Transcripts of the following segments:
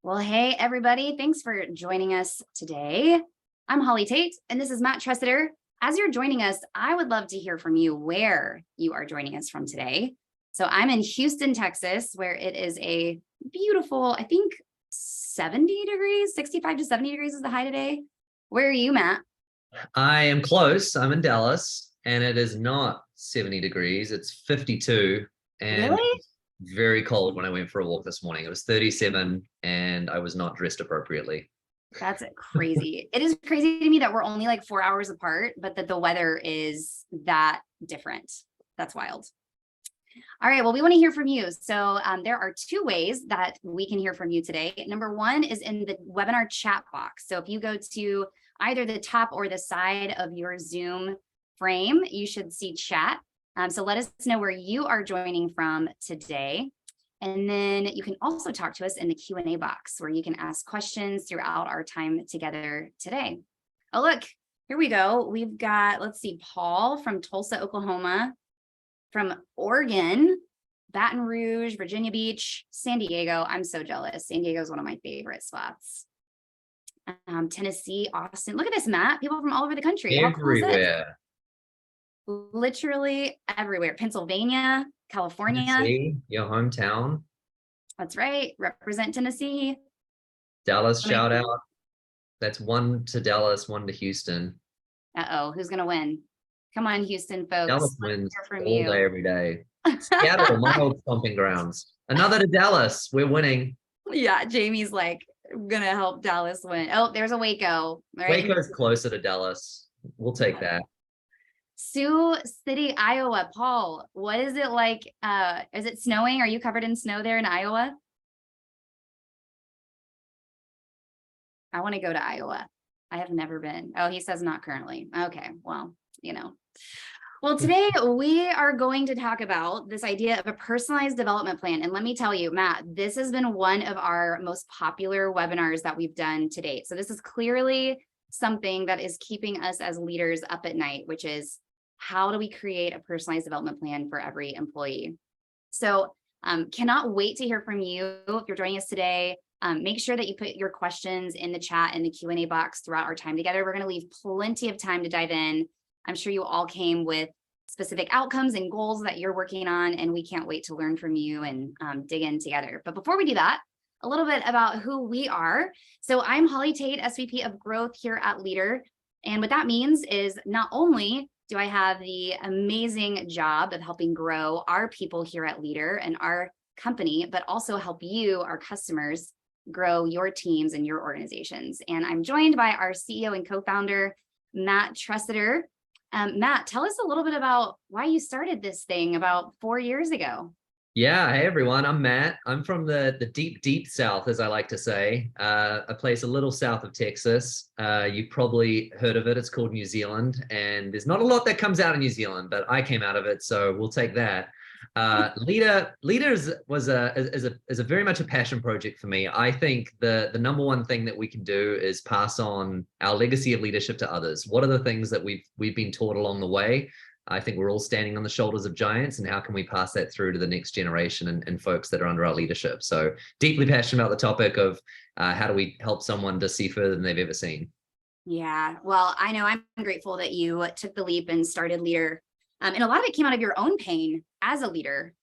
Well, hey, everybody. Thanks for joining us today. I'm Holly Tate, and this is Matt Tresidder. As you're joining us, I would love to hear from you where you are joining us from today. So I'm in Houston, Texas, where it is a beautiful, I think 70 degrees, 65 to 70 degrees is the high today. Where are you, Matt? I am close. I'm in Dallas, and it is not 70 degrees. It's 52, and Really? very cold when I went for a walk this morning. It was 37, and I was not dressed appropriately. That's crazy. It is crazy to me that we're only like 4 hours apart, but that the weather is that different. That's wild. All right, well, we want to hear from you. So there are two ways that we can hear from you today. Number one is in the webinar chat box. So if you go to either the top or the side of your Zoom frame, you should see chat. So let us know where you are joining from today. And then you can also talk to us in the Q&A box where you can ask questions throughout our time together today. Oh, look, here we go. We've got, let's see, Paul from Tulsa, Oklahoma, from Oregon, Baton Rouge, Virginia Beach, San Diego. I'm so jealous. San Diego is one of my favorite spots. Tennessee, Austin. Look at this, Matt. People from all over the country. Everywhere. Literally everywhere. Pennsylvania, California. Tennessee, your hometown. That's right. Represent Tennessee. Dallas, shout out. That's one to Dallas, one to Houston. Uh-oh, who's going to win? Come on, Houston folks. Dallas wins all day, every day. Seattle, my old stomping grounds. Another to Dallas. We're winning. Yeah, Jamie's like, going to help Dallas win. Oh, there's a Waco. Right? Waco's closer to Dallas. We'll take that. Sioux City, Iowa. Paul, what is it like? Is it snowing? Are you covered in snow there in Iowa? I want to go to Iowa. I have never been. Oh, he says not currently. Okay, well, you know. Well, today we are going to talk about this idea of a personalized development plan. And let me tell you, Matt, this has been one of our most popular webinars that we've done to date. So this is clearly something that is keeping us as leaders up at night, which is how do we create a personalized development plan for every employee? So cannot wait to hear from you. If you're joining us today, make sure that you put your questions in the chat and the Q&A box throughout our time together. We're going to leave plenty of time to dive in. I'm sure you all came with specific outcomes and goals that you're working on, and we can't wait to learn from you and dig in together. But before we do that, a little bit about who we are. So I'm Holly Tate, SVP of Growth here at Leadr. And what that means is not only do I have the amazing job of helping grow our people here at Leadr and our company, but also help you, our customers, grow your teams and your organizations. And I'm joined by our CEO and co-founder, Matt Tresidder. Matt, tell us a little bit about why you started this thing about 4 years ago. Yeah, hey everyone, I'm Matt. I'm from the deep, deep South, as I like to say, a place a little south of Texas. You probably heard of it. It's called New Zealand, and there's not a lot that comes out of New Zealand, but I came out of it, so we'll take that. Leadr is a very much a passion project for me. I think the number one thing that we can do is pass on our legacy of leadership to others. What are the things that we've been taught along the way? I think we're all standing on the shoulders of giants, and how can we pass that through to the next generation and folks that are under our leadership? So deeply passionate about the topic of how do we help someone to see further than they've ever seen. Yeah, well, I know I'm grateful that you took the leap and started Leadr. And a lot of it came out of your own pain as a leader.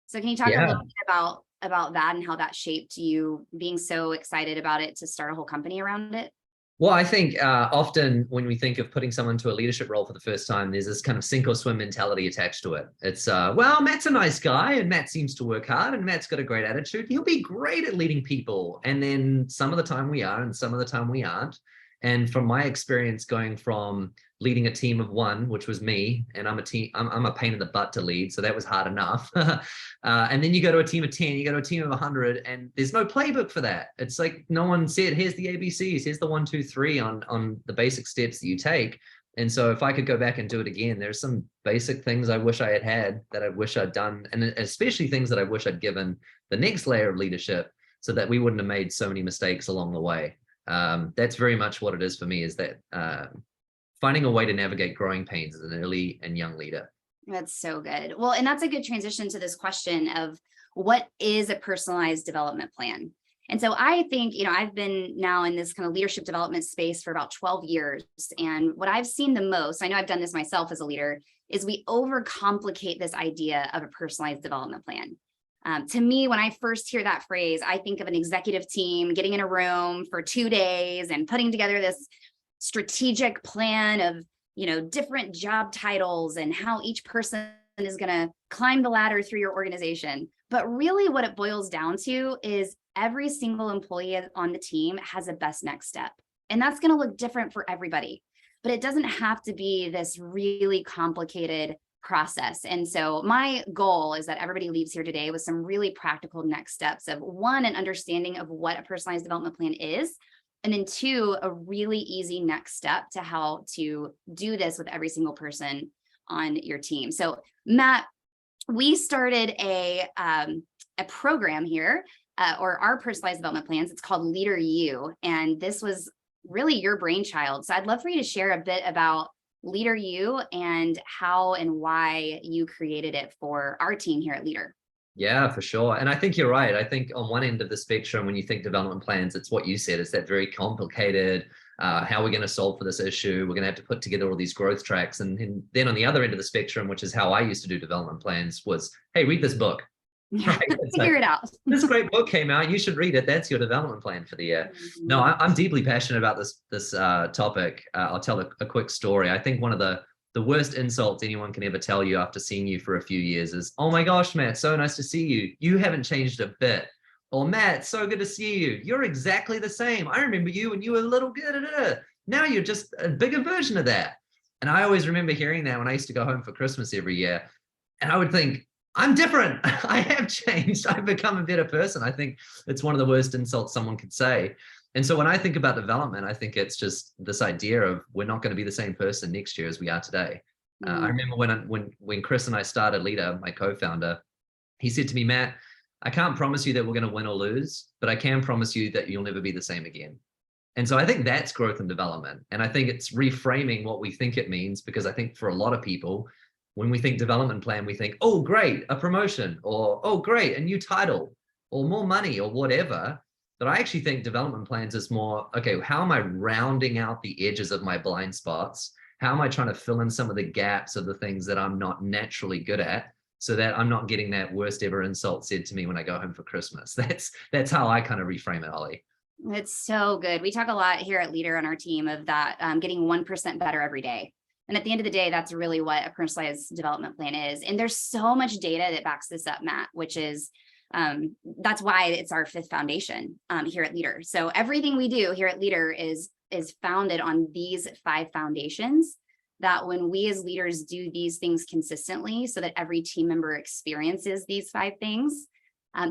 So can you talk a little bit about that and how that shaped you being so excited about it to start a whole company around it? Well, I think often when we think of putting someone to a leadership role for the first time, there's this kind of sink or swim mentality attached to it. It's, well, Matt's a nice guy and Matt seems to work hard and Matt's got a great attitude. He'll be great at leading people. And then some of the time we are and some of the time we aren't. And from my experience going from leading a team of one, which was me, and I'm a pain in the butt to lead, so that was hard enough. And then you go to a team of 10, you go to a team of 100, and there's no playbook for that. It's like no one said, here's the ABCs, here's the 1, 2, 3 on the basic steps that you take. And so if I could go back and do it again, there's some basic things I wish I had that I wish I'd done, and especially things that I wish I'd given the next layer of leadership so that we wouldn't have made so many mistakes along the way. That's very much what it is for me, is that finding a way to navigate growing pains as an early and young leader. That's so good. Well, and that's a good transition to this question of what is a personalized development plan? And so I think, I've been now in this kind of leadership development space for about 12 years. And what I've seen the most, I know I've done this myself as a leader, is we overcomplicate this idea of a personalized development plan. To me, when I first hear that phrase, I think of an executive team getting in a room for 2 days and putting together this strategic plan of, different job titles and how each person is going to climb the ladder through your organization. But really what it boils down to is every single employee on the team has a best next step. And that's going to look different for everybody, but it doesn't have to be this really complicated process. And so my goal is that everybody leaves here today with some really practical next steps of, one, an understanding of what a personalized development plan is, and then two, a really easy next step to how to do this with every single person on your team. So Matt, we started a program here, or our personalized development plans. It's called Leadr and this was really your brainchild. So I'd love for you to share a bit about Leadr and how and why you created it for our team here at Leadr. Yeah, for sure. And I think you're right. I think on one end of the spectrum, when you think development plans, it's what you said, it's that very complicated, how we're going to solve for this issue. We're going to have to put together all these growth tracks. And then on the other end of the spectrum, which is how I used to do development plans, was, hey, read this book. Yeah, right? Figure it out. This great book came out. You should read it. That's your development plan for the year. No, I'm deeply passionate about this topic. I'll tell a quick story. I think one of the worst insults anyone can ever tell you after seeing you for a few years is, oh my gosh, Matt, so nice to see you. You haven't changed a bit. Or Matt, so good to see you. You're exactly the same. I remember you when you were a little good. Now you're just a bigger version of that. And I always remember hearing that when I used to go home for Christmas every year. And I would think, I'm different. I have changed. I've become a better person. I think it's one of the worst insults someone could say. And so when I think about development, I think it's just this idea of we're not going to be the same person next year as we are today. I remember when Chris and I started Leadr, my co-founder, he said to me, Matt, I can't promise you that we're going to win or lose, but I can promise you that you'll never be the same again. And so I think that's growth and development. And I think it's reframing what we think it means, because I think for a lot of people, when we think development plan, we think, oh, great, a promotion, or, oh, great, a new title, or more money, or whatever. But I actually think development plans is more, okay, how am I rounding out the edges of my blind spots? How am I trying to fill in some of the gaps of the things that I'm not naturally good at, so that I'm not getting that worst ever insult said to me when I go home for Christmas? That's how I kind of reframe it, Ollie. It's so good. We talk a lot here at Leadr on our team of that, getting 1% better every day. And at the end of the day, that's really what a personalized development plan is. And there's so much data that backs this up, Matt, which is, that's why it's our fifth foundation here at Leadr. So everything we do here at Leadr is founded on these 5 foundations, that when we as leaders do these things consistently so that every team member experiences these 5 things,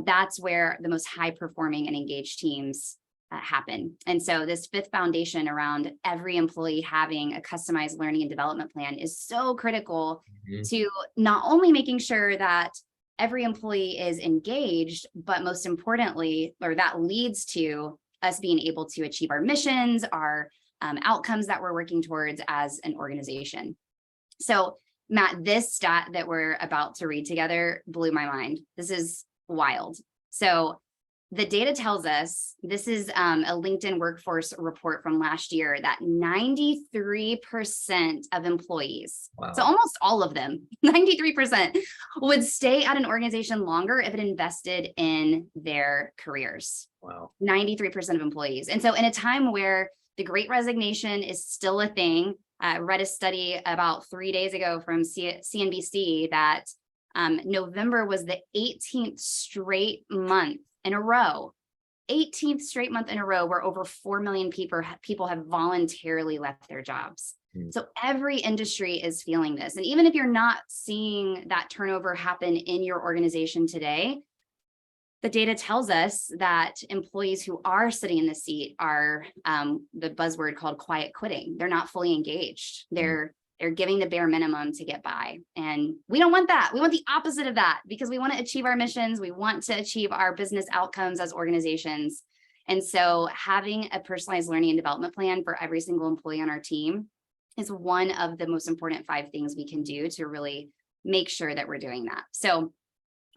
that's where the most high performing and engaged teams happen. And so this 5th foundation around every employee having a customized learning and development plan is so critical to not only making sure that every employee is engaged, but most importantly, or that leads to us being able to achieve our missions, our outcomes that we're working towards as an organization. So Matt, this stat that we're about to read together blew my mind. This is wild. So the data tells us, this is a LinkedIn workforce report from last year, that 93% of employees, wow, so almost all of them, 93% would stay at an organization longer if it invested in their careers. Wow. 93% of employees. And so in a time where the Great Resignation is still a thing, I read a study about 3 days ago from CNBC that November was the 18th straight month in a row, 18th straight month in a row where over 4 million people have voluntarily left their jobs. So every industry is feeling this. And even if you're not seeing that turnover happen in your organization today, the data tells us that employees who are sitting in the seat are the buzzword called quiet quitting. They're not fully engaged. They're giving the bare minimum to get by. And we don't want that. We want the opposite of that, because we want to achieve our missions. We want to achieve our business outcomes as organizations. And so having a personalized learning and development plan for every single employee on our team is one of the most important 5 things we can do to really make sure that we're doing that. So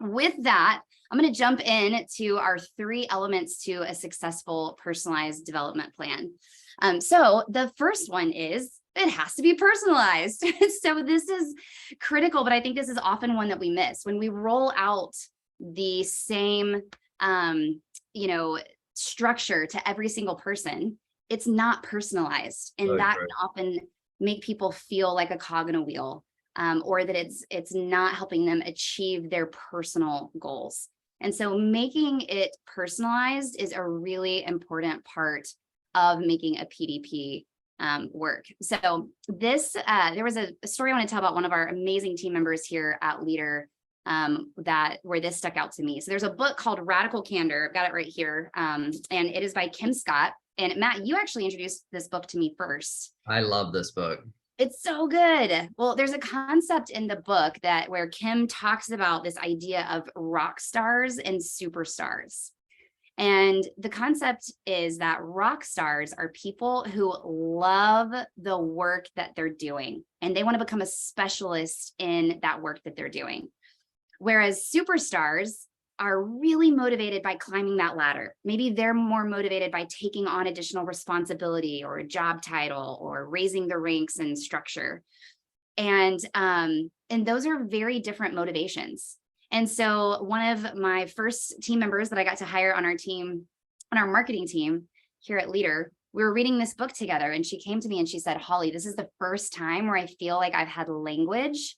with that, I'm going to jump in to our 3 elements to a successful personalized development plan. So the first one is it has to be personalized. So this is critical, but I think this is often one that we miss when we roll out the same, structure to every single person. It's not personalized, and that can often make people feel like a cog in a wheel, or that it's not helping them achieve their personal goals. And so making it personalized is a really important part of making a PDP work. So this, there was a story I want to tell about one of our amazing team members here at Leadr, where this stuck out to me. So there's a book called Radical Candor. I've got it right here. And it is by Kim Scott. And Matt, you actually introduced this book to me first. I love this book. It's so good. Well, there's a concept in the book where Kim talks about this idea of rock stars and superstars. And the concept is that rock stars are people who love the work that they're doing, and they want to become a specialist in that work that they're doing. Whereas superstars are really motivated by climbing that ladder. Maybe they're more motivated by taking on additional responsibility or a job title or raising the ranks and structure. And those are very different motivations. And so one of my first team members that I got to hire on our team, on our marketing team here at Leadr, we were reading this book together, and she came to me and she said, Holly, this is the first time where I feel like I've had language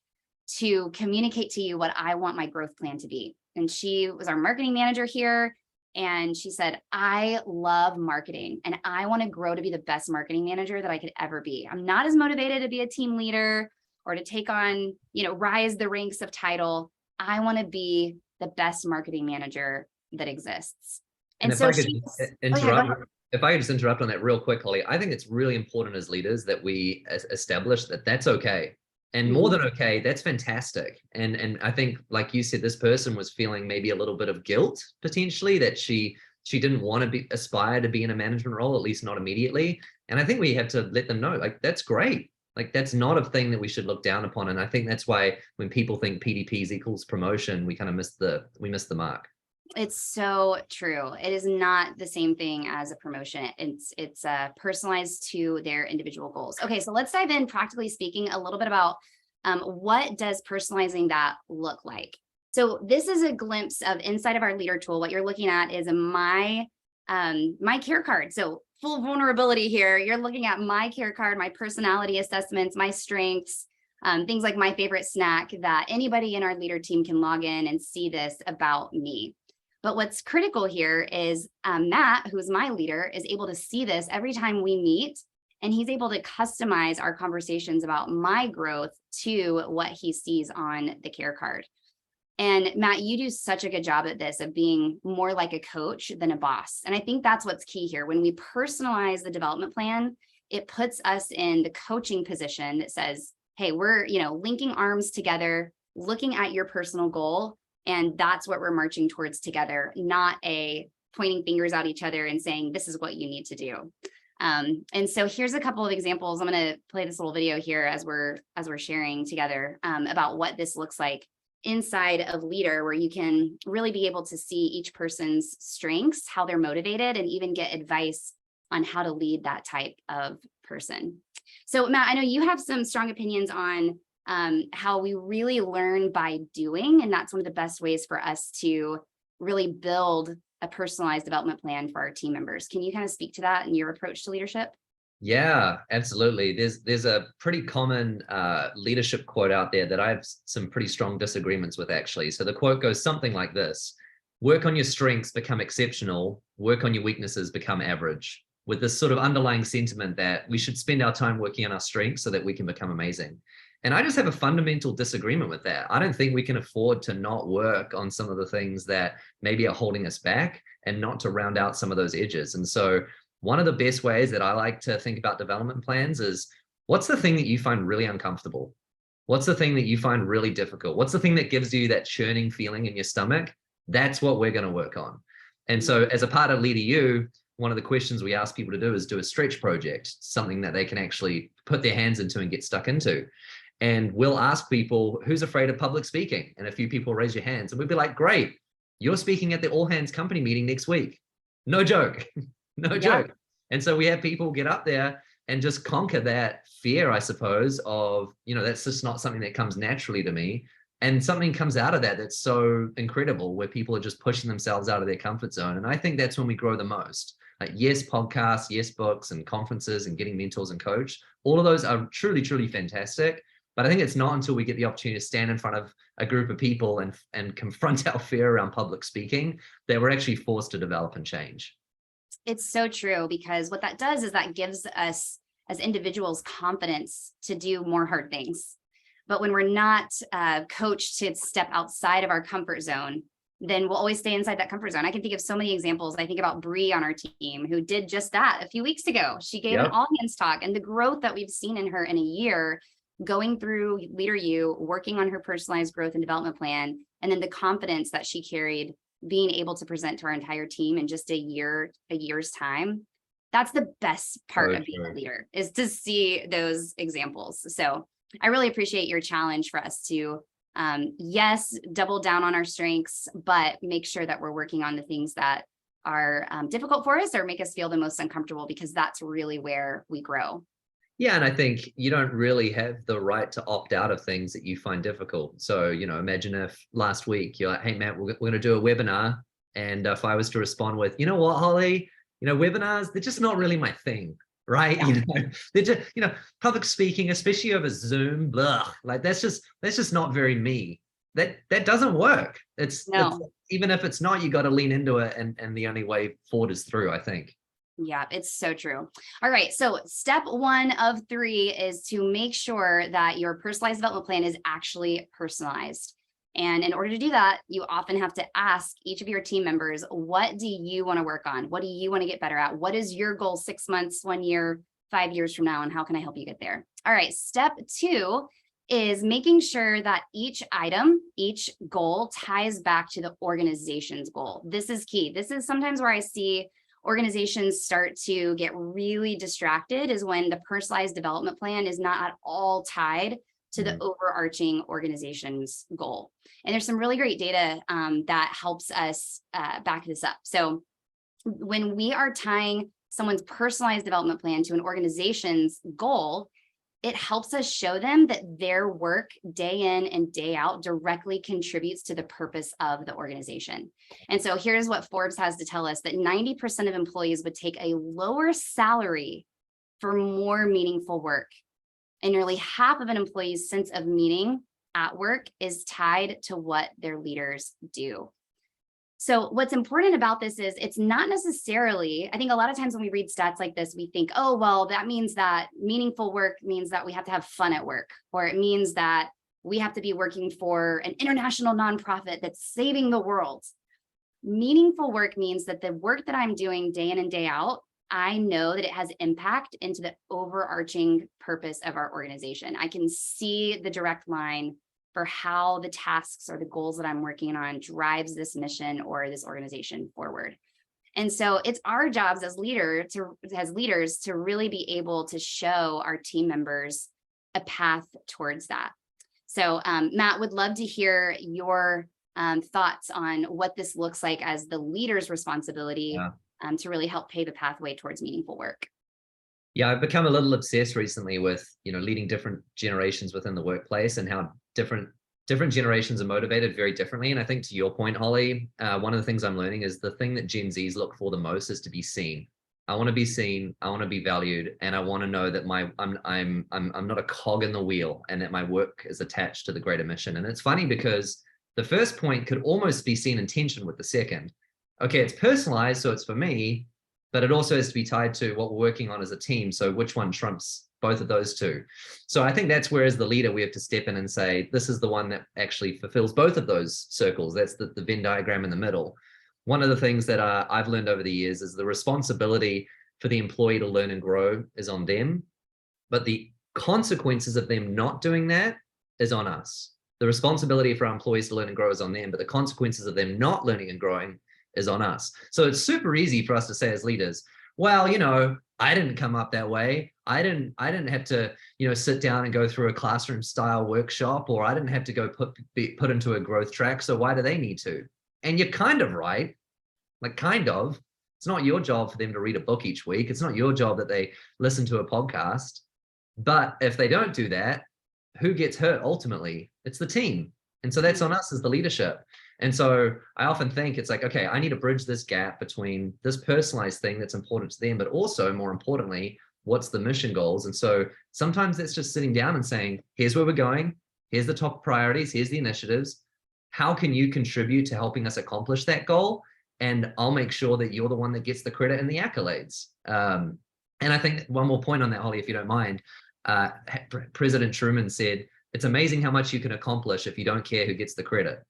to communicate to you what I want my growth plan to be. And she was our marketing manager here. And she said, I love marketing and I want to grow to be the best marketing manager that I could ever be. I'm not as motivated to be a team leader or to take on, rise the ranks of title. I want to be the best marketing manager that exists. And so if I could just interrupt on that real quick, Holly, I think it's really important as leaders that we establish that that's okay. And more than okay, that's fantastic. And I think, like you said, this person was feeling maybe a little bit of guilt potentially that she didn't want to aspire to be in a management role, at least not immediately. And I think we have to let them know, like, that's great. Like, that's not a thing that we should look down upon. And I think that's why when people think PDPs equals promotion, we kind of miss the mark. It's so true. It is not the same thing as a promotion. It's personalized to their individual goals. Okay, so let's dive in, practically speaking, a little bit about what does personalizing that look like. So this is a glimpse of inside of our Leadr tool. What you're looking at is my care card. So full vulnerability here. You're looking at my care card, my personality assessments, my strengths, things like my favorite snack, that anybody in our Leadr team can log in and see this about me. But what's critical here is Matt, who's my leader, is able to see this every time we meet, and he's able to customize our conversations about my growth to what he sees on the care card. And Matt, you do such a good job at this, of being more like a coach than a boss. And I think that's what's key here. When we personalize the development plan, it puts us in the coaching position that says, hey, we're, linking arms together, looking at your personal goal. And that's what we're marching towards together, not a pointing fingers at each other and saying, this is what you need to do. And so here's a couple of examples. I'm going to play this little video here as we're sharing together about what this looks like inside of Leadr, where you can really be able to see each person's strengths, how they're motivated, and even get advice on how to lead that type of person. So Matt, I know you have some strong opinions on how we really learn by doing. And that's one of the best ways for us to really build a personalized development plan for our team members. Can you kind of speak to that and your approach to leadership? Yeah, absolutely. There's a pretty common leadership quote out there that I have some pretty strong disagreements with, actually. So the quote goes something like this: work on your strengths, become exceptional, work on your weaknesses, become average, with this sort of underlying sentiment that we should spend our time working on our strengths so that we can become amazing. And I just have a fundamental disagreement with that. I don't think we can afford to not work on some of the things that maybe are holding us back and not to round out some of those edges. And so one of the best ways that I like to think about development plans is, what's the thing that you find really uncomfortable? What's the thing that you find really difficult? What's the thing that gives you that churning feeling in your stomach? That's what we're going to work on. And so as a part of Leadr You, one of the questions we ask people to do is do a stretch project, something that they can actually put their hands into and get stuck into. And we'll ask people, who's afraid of public speaking? And a few people raise your hands, and we'd be like, great, you're speaking at the all hands company meeting next week. No joke, no joke. And so we have people get up there and just conquer that fear, I suppose, of, that's just not something that comes naturally to me. And something comes out of that that's so incredible, where people are just pushing themselves out of their comfort zone. And I think that's when we grow the most. Like, yes, podcasts, yes, books and conferences and getting mentors and coach, all of those are truly, truly fantastic. But I think it's not until we get the opportunity to stand in front of a group of people and confront our fear around public speaking that we're actually forced to develop and change. It's so true, because what that does is that gives us as individuals confidence to do more hard things. But when we're not coached to step outside of our comfort zone, then we'll always stay inside that comfort zone. I can think of so many examples. I think about Bree on our team, who did just that a few weeks ago. She gave an all hands talk, and the growth that we've seen in her in a year, going through Leadr U, working on her personalized growth and development plan, and then the confidence that she carried being able to present to our entire team in just a year's time. That's the best part of being a leader, is to see those examples. So I really appreciate your challenge for us to, yes, double down on our strengths, but make sure that we're working on the things that are difficult for us or make us feel the most uncomfortable, because that's really where we grow. Yeah, and I think you don't really have the right to opt out of things that you find difficult. So, imagine if last week you're like, hey, Matt, we're going to do a webinar. And if I was to respond with, you know what, Holly, webinars, they're just not really my thing, right? Yeah. They're just, public speaking, especially over Zoom, blah, like that's just not very me. That doesn't work. It's even if it's not, you got to lean into it. And the only way forward is through, I think. Yeah, it's so true. All right. So step 1 of 3 is to make sure that your personalized development plan is actually personalized. And in order to do that, you often have to ask each of your team members, what do you want to work on? What do you want to get better at? What is your goal 6 months, 1 year, 5 years from now? And how can I help you get there? All right. Step 2 is making sure that each item, each goal ties back to the organization's goal. This is key. This is sometimes where I see organizations start to get really distracted, is when the personalized development plan is not at all tied to the overarching organization's goal. And there's some really great data that helps us back this up. So when we are tying someone's personalized development plan to an organization's goal, it helps us show them that their work day in and day out directly contributes to the purpose of the organization. And so here's what Forbes has to tell us, that 90% of employees would take a lower salary for more meaningful work. And nearly half of an employee's sense of meaning at work is tied to what their leaders do. So what's important about this is it's not necessarily, I think a lot of times when we read stats like this, we think, oh, well, that means that meaningful work means that we have to have fun at work, or it means that we have to be working for an international nonprofit that's saving the world. Meaningful work means that the work that I'm doing day in and day out, I know that it has impact into the overarching purpose of our organization. I can see the direct line for how the tasks or the goals that I'm working on drives this mission or this organization forward. And so it's our jobs as leaders to really be able to show our team members a path towards that. So Matt, would love to hear your thoughts on what this looks like as the leader's responsibility to really help pave a pathway towards meaningful work. Yeah, I've become a little obsessed recently with, leading different generations within the workplace, and how different generations are motivated very differently. And I think, to your point, Holly, one of the things I'm learning is the thing that Gen Zs look for the most is to be seen. I want to be seen, I want to be valued, and I want to know that I'm not a cog in the wheel, and that my work is attached to the greater mission. And it's funny because the first point could almost be seen in tension with the second. Okay, it's personalized, so it's for me, but it also has to be tied to what we're working on as a team. So which one trumps both of those two? So I think that's where, as the leader, we have to step in and say, this is the one that actually fulfills both of those circles. That's the Venn diagram in the middle. One of the things that I've learned over the years is the responsibility for the employee to learn and grow is on them, but the consequences of them not doing that is on us. The responsibility for our employees to learn and grow is on them, but the consequences of them not learning and growing is on us. So it's super easy for us to say as leaders, well, I didn't come up that way. I didn't have to, sit down and go through a classroom style workshop, or I didn't have to go be put into a growth track. So why do they need to? And you're kind of right. Like, kind of. It's not your job for them to read a book each week. It's not your job that they listen to a podcast. But if they don't do that, who gets hurt ultimately? It's the team. And so that's on us as the leadership. And so I often think it's like, okay, I need to bridge this gap between this personalized thing that's important to them, but also more importantly, what's the mission goals? And so sometimes it's just sitting down and saying, here's where we're going. Here's the top priorities. Here's the initiatives. How can you contribute to helping us accomplish that goal? And I'll make sure that you're the one that gets the credit and the accolades. And I think one more point on that, Holly, if you don't mind. President Truman said, it's amazing how much you can accomplish if you don't care who gets the credit.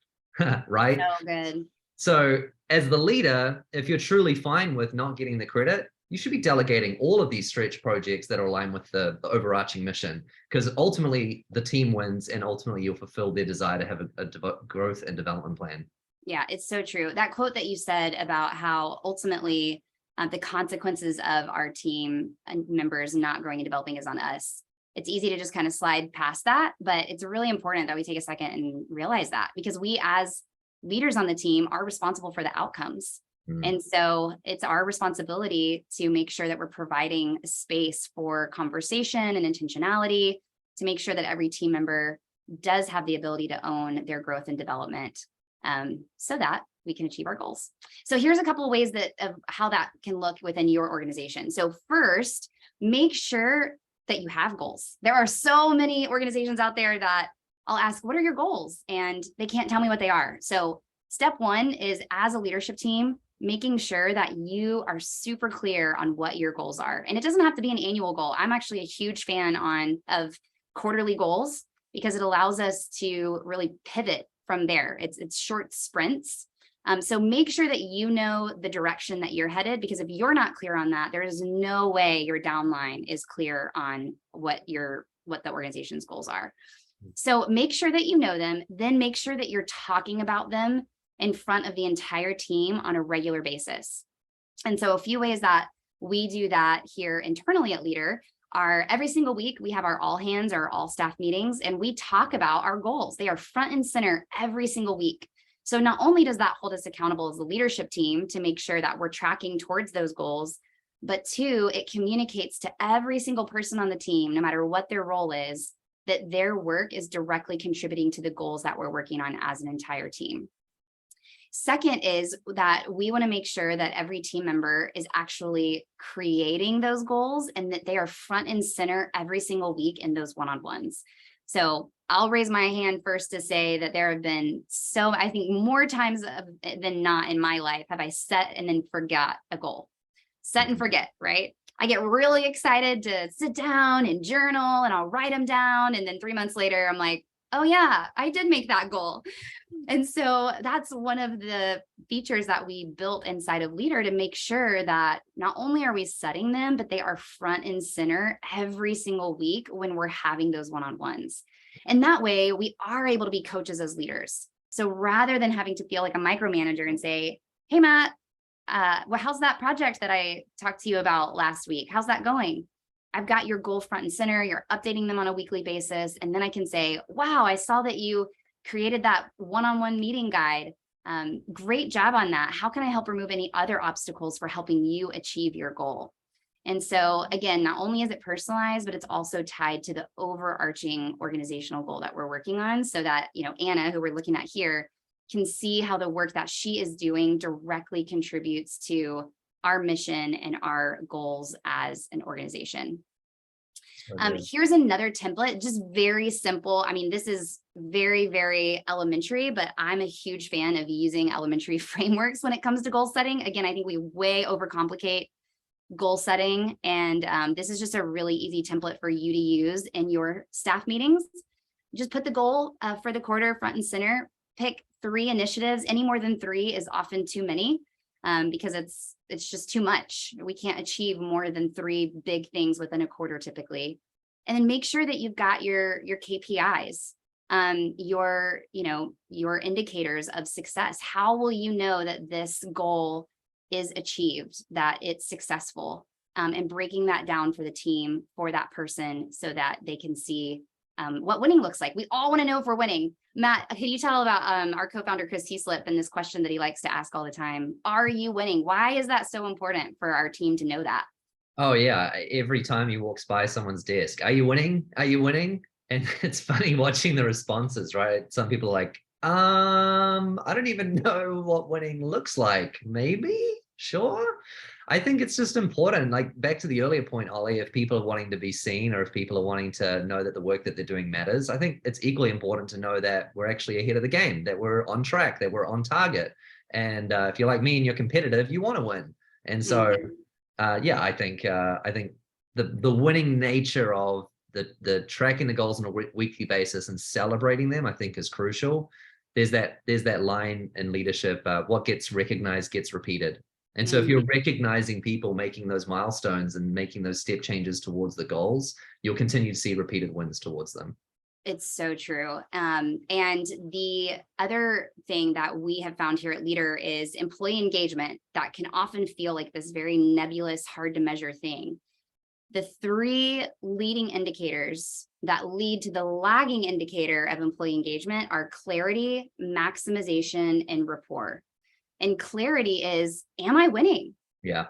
Right? So good. So as the leader, if you're truly fine with not getting the credit, you should be delegating all of these stretch projects that are aligned with the overarching mission, because ultimately the team wins, and ultimately you'll fulfill their desire to have a growth and development plan. Yeah, it's so true. That quote that you said about how ultimately the consequences of our team and members not growing and developing is on us. It's easy to just kind of slide past that, but it's really important that we take a second and realize that, because we as leaders on the team are responsible for the outcomes. And so it's our responsibility to make sure that we're providing a space for conversation and intentionality, to make sure that every team member does have the ability to own their growth and development, so that we can achieve our goals. So here's a couple of ways of how that can look within your organization. So first, make sure that you have goals. There are so many organizations out there that I'll ask, what are your goals? And they can't tell me what they are. So step one is, as a leadership team, making sure that you are super clear on what your goals are. And it doesn't have to be an annual goal. I'm actually a huge fan of quarterly goals, because it allows us to really pivot from there. It's short sprints. So make sure that you know the direction that you're headed, because if you're not clear on that, there is no way your downline is clear on what the organization's goals are. So make sure that you know them, then make sure that you're talking about them in front of the entire team on a regular basis. And so a few ways that we do that here internally at Leadr are, every single week we have our all hands or all staff meetings, and we talk about our goals. They are front and center every single week. So not only does that hold us accountable as the leadership team to make sure that we're tracking towards those goals, but two, it communicates to every single person on the team, no matter what their role is, that their work is directly contributing to the goals that we're working on as an entire team. Second is that we want to make sure that every team member is actually creating those goals, and that they are front and center every single week in those one-on-ones. So I'll raise my hand first to say that there have been I think more times than not in my life have I set and then forgot a goal. Set and forget, right? I get really excited to sit down and journal, and I'll write them down. And then 3 months later, I'm like, oh yeah, I did make that goal. And so that's one of the features that we built inside of Leadr, to make sure that not only are we setting them, but they are front and center every single week when we're having those one-on-ones. And that way we are able to be coaches as leaders. So rather than having to feel like a micromanager and say, hey, Matt, well, how's that project that I talked to you about last week? How's that going? I've got your goal front and center. You're updating them on a weekly basis. And then I can say, wow, I saw that you created that one-on-one meeting guide. Great job on that. How can I help remove any other obstacles for helping you achieve your goal? And so again, not only is it personalized, but it's also tied to the overarching organizational goal that we're working on, so that, Anna, who we're looking at here, can see how the work that she is doing directly contributes to our mission and our goals as an organization. Here's another template, just very simple. I mean, this is very, very elementary, but I'm a huge fan of using elementary frameworks when it comes to goal setting. Again, I think we way overcomplicate goal setting, and this is just a really easy template for you to use in your staff meetings. Just put the goal for the quarter front and center, pick 3 initiatives. Any more than 3 is often too many, because it's just too much. We can't achieve more than 3 big things within a quarter typically. And then make sure that you've got your KPIs, your indicators of success. How will you know that this goal is achieved, that it's successful? and breaking that down for the team, for that person, so that they can see what winning looks like. We all want to know if we're winning. Matt, can you tell about our co-founder, Chris Heaslip, and this question that he likes to ask all the time? Are you winning? Why is that so important for our team to know that? Oh yeah, every time he walks by someone's desk, are you winning? Are you winning? And it's funny watching the responses, right? Some people are like, I don't even know what winning looks like. Maybe, sure. I think it's just important. Like back to the earlier point, Ollie, if people are wanting to be seen or if people are wanting to know that the work that they're doing matters, I think it's equally important to know that we're actually ahead of the game, that we're on track, that we're on target. And if you're like me and you're competitive, you want to win. And so, yeah, I think the winning nature of the tracking the goals on a weekly basis and celebrating them, I think is crucial. There's that line in leadership, what gets recognized gets repeated. And so if you're recognizing people making those milestones and making those step changes towards the goals, you'll continue to see repeated wins towards them. It's so true. And the other thing that we have found here at Leadr is employee engagement that can often feel like this very nebulous, hard to measure thing. The 3 leading indicators that lead to the lagging indicator of employee engagement are clarity, maximization, and rapport. And clarity is, am I winning? Yeah.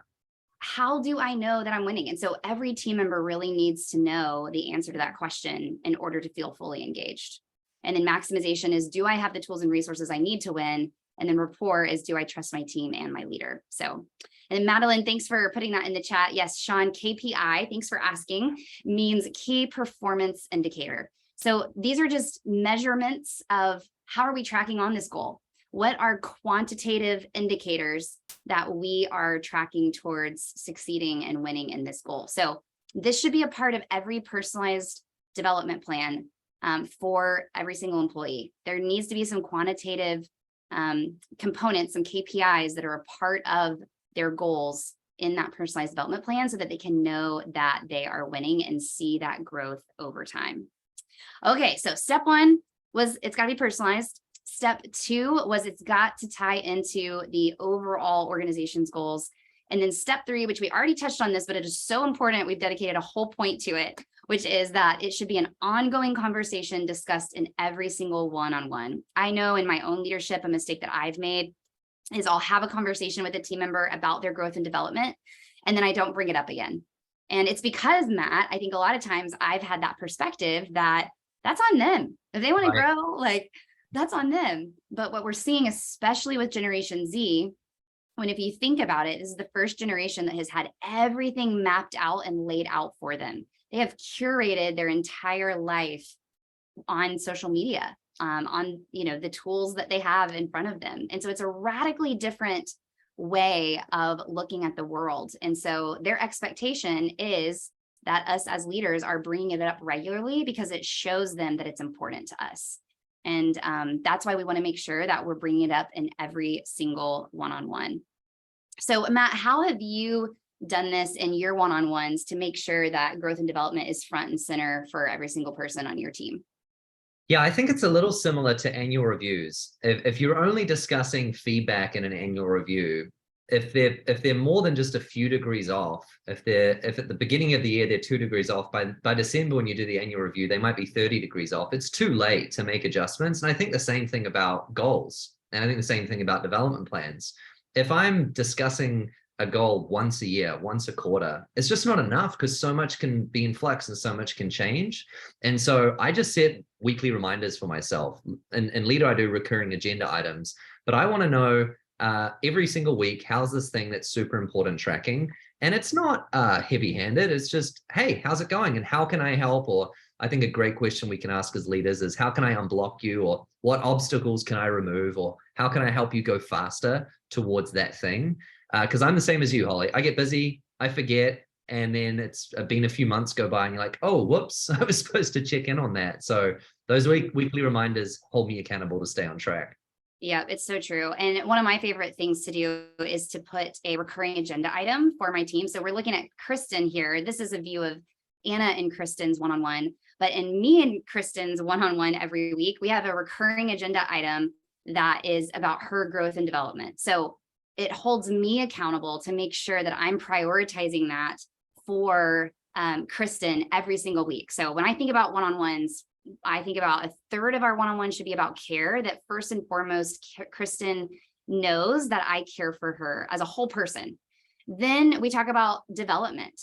How do I know that I'm winning? And so every team member really needs to know the answer to that question in order to feel fully engaged. And then maximization is, do I have the tools and resources I need to win? And then rapport is, do I trust my team and my leader? So, and Madeline, thanks for putting that in the chat. Yes, Sean, KPI, thanks for asking, means key performance indicator. So these are just measurements of how are we tracking on this goal? What are quantitative indicators that we are tracking towards succeeding and winning in this goal? So this should be a part of every personalized development plan for every single employee. There needs to be some quantitative components, some KPIs that are a part of their goals in that personalized development plan so that they can know that they are winning and see that growth over time. Okay, so step 1 was it's got to be personalized. Step 2 was it's got to tie into the overall organization's goals. And then step 3, which we already touched on this, but it is so important, we've dedicated a whole point to it, which is that it should be an ongoing conversation discussed in every single one-on-one. I know in my own leadership, a mistake that I've made is I'll have a conversation with a team member about their growth and development, and then I don't bring it up again. And it's because, Matt, I think a lot of times I've had that perspective that that's on them. If they want to grow, like that's on them. But what we're seeing, especially with Generation Z, when if you think about it, this is the first generation that has had everything mapped out and laid out for them. They have curated their entire life on social media, on the tools that they have in front of them. And so it's a radically different way of looking at the world. And so their expectation is that us as leaders are bringing it up regularly because it shows them that it's important to us. And that's why we want to make sure that we're bringing it up in every single one-on-one. So Matt, how have you done this in your one-on-ones to make sure that growth and development is front and center for every single person on your team? Yeah, I think it's a little similar to annual reviews. If you're only discussing feedback in an annual review, if they're more than just a few degrees off, if at the beginning of the year they're 2 degrees off, by December when you do the annual review, they might be 30 degrees off. It's too late to make adjustments. And I think the same thing about goals. And I think the same thing about development plans. If I'm discussing a goal once a year, once a quarter, it's just not enough because so much can be in flux and so much can change. And so I just set weekly reminders for myself. In Leadr, I do recurring agenda items, but I want to know every single week, how's this thing that's super important tracking? And it's not heavy-handed. It's just, hey, how's it going? And how can I help? Or I think a great question we can ask as leaders is, how can I unblock you? Or what obstacles can I remove? Or how can I help you go faster towards that thing? Because I'm the same as you, Holly. I get busy, I forget, and then it's been a few months go by and you're like, oh, whoops, I was supposed to check in on that. So those weekly reminders hold me accountable to stay on track. Yeah, it's so true. And one of my favorite things to do is to put a recurring agenda item for my team. So we're looking at Kristen here. This is a view of Anna and Kristen's one-on-one, but in me and Kristen's one-on-one every week, we have a recurring agenda item that is about her growth and development. So it holds me accountable to make sure that I'm prioritizing that for Kristen every single week. So when I think about one-on-ones, I think about a third of our one-on-ones should be about care, that first and foremost, Kristen knows that I care for her as a whole person. Then we talk about development.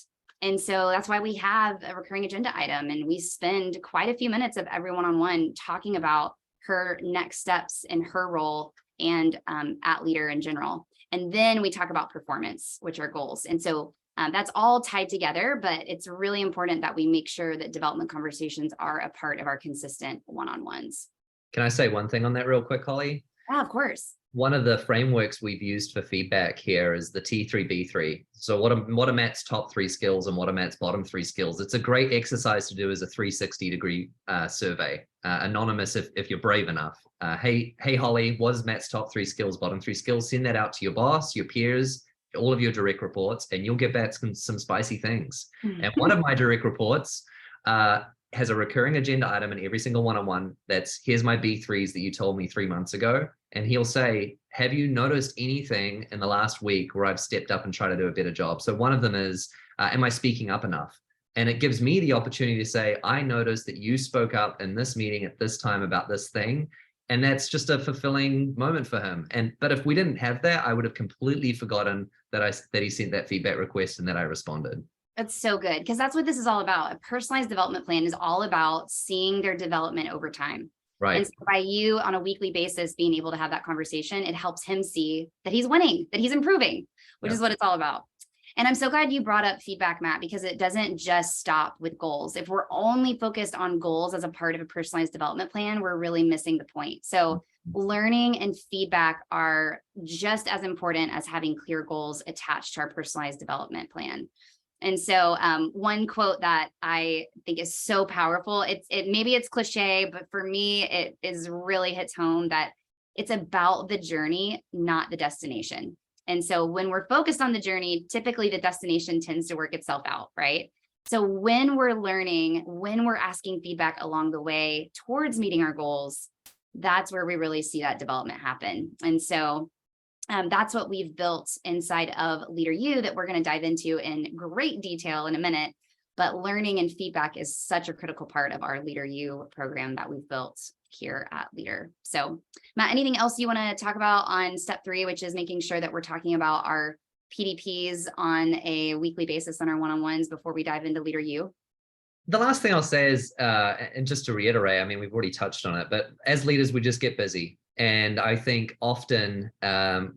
And so that's why we have a recurring agenda item, and we spend quite a few minutes of every one-on-one talking about her next steps in her role and at Leadr in general. And then we talk about performance, which are goals. And so that's all tied together, but it's really important that we make sure that development conversations are a part of our consistent one-on-ones. Can I say one thing on that real quick, Holly? Yeah, of course. One of the frameworks we've used for feedback here is the T3B3. So what are Matt's top 3 skills and what are Matt's bottom 3 skills? It's a great exercise to do as a 360-degree survey, anonymous if you're brave enough. Hey, Holly, what is Matt's top 3 skills, bottom 3 skills? Send that out to your boss, your peers, all of your direct reports, and you'll get back some spicy things. And one of my direct reports has a recurring agenda item in every single one-on-one that's, here's my B3s that you told me 3 months ago. And he'll say, have you noticed anything in the last week where I've stepped up and tried to do a better job? So one of them is, am I speaking up enough? And it gives me the opportunity to say, I noticed that you spoke up in this meeting at this time about this thing. And that's just a fulfilling moment for him. But if we didn't have that, I would have completely forgotten that he sent that feedback request and that I responded. That's so good, because that's what this is all about. A personalized development plan is all about seeing their development over time. Right. And so by you on a weekly basis being able to have that conversation, it helps him see that he's winning, that he's improving, which is what it's all about. And I'm so glad you brought up feedback, Matt, because it doesn't just stop with goals. If we're only focused on goals as a part of a personalized development plan, we're really missing the point. So learning and feedback are just as important as having clear goals attached to our personalized development plan. And so one quote that I think is so powerful, maybe it's cliche, but for me, it is really hits home that it's about the journey, not the destination. And so when we're focused on the journey, typically the destination tends to work itself out, right? So when we're learning, when we're asking feedback along the way towards meeting our goals, that's where we really see that development happen. And so that's what we've built inside of Leadr U that we're going to dive into in great detail in a minute. But learning and feedback is such a critical part of our Leadr U program that we've built here at Leadr. So Matt, anything else you want to talk about on step 3, which is making sure that we're talking about our PDPs on a weekly basis on our one-on-ones before we dive into Leadr U? The last thing I'll say is, and just to reiterate, I mean, we've already touched on it, but as leaders, we just get busy. And I think often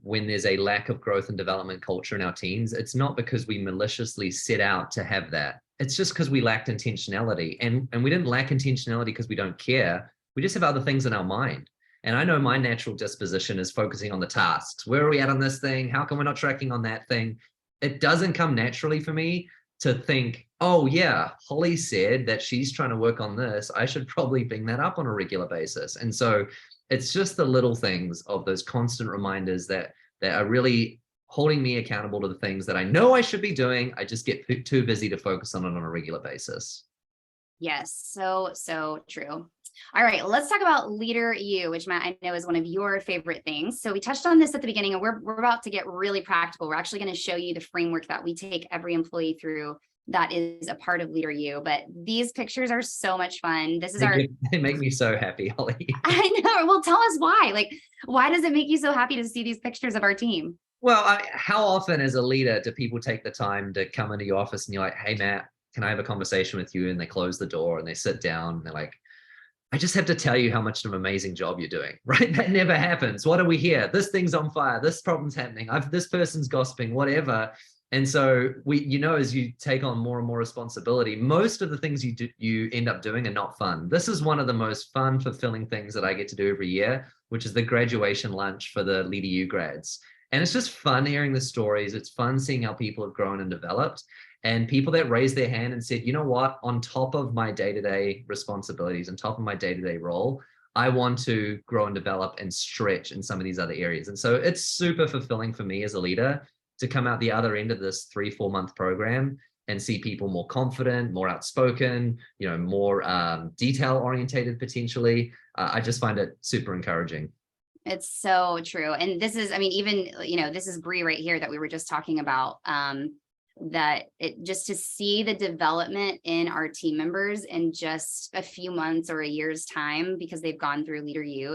when there's a lack of growth and development culture in our teams, it's not because we maliciously set out to have that. It's just because we lacked intentionality. And we didn't lack intentionality because we don't care. We just have other things in our mind. And I know my natural disposition is focusing on the tasks. Where are we at on this thing? How come we're not tracking on that thing? It doesn't come naturally for me to think, oh yeah, Holly said that she's trying to work on this. I should probably bring that up on a regular basis. And so it's just the little things of those constant reminders that are really holding me accountable to the things that I know I should be doing. I just get too busy to focus on it on a regular basis. Yes, so true. All right, let's talk about Leadr U, which Matt, I know is one of your favorite things. So we touched on this at the beginning, and we're about to get really practical. We're actually going to show you the framework that we take every employee through that is a part of Leadr U. But these pictures are so much fun. This is They make me so happy, Holly. I know. Well, tell us why. Like, why does it make you so happy to see these pictures of our team? Well, how often as a leader do people take the time to come into your office and you're like, hey, Matt, can I have a conversation with you? And they close the door and they sit down and they're like, I just have to tell you how much of an amazing job you're doing, right? That never happens. What do we hear? This thing's on fire. This problem's happening. This person's gossiping, whatever. And so as you take on more and more responsibility, most of the things you end up doing are not fun. This is one of the most fun, fulfilling things that I get to do every year, which is the graduation lunch for the Leadr U grads. And it's just fun hearing the stories. It's fun seeing how people have grown and developed. And people that raised their hand and said, you know what, on top of my day-to-day responsibilities, on top of my day-to-day role, I want to grow and develop and stretch in some of these other areas. And so it's super fulfilling for me as a leader to come out the other end of this 3-4 month program and see people more confident, more outspoken, more detail orientated potentially. I just find it super encouraging. It's so true. And this is, I mean, even, this is Bree right here that we were just talking about. that it just to see the development in our team members in just a few months or a year's time because they've gone through Leader U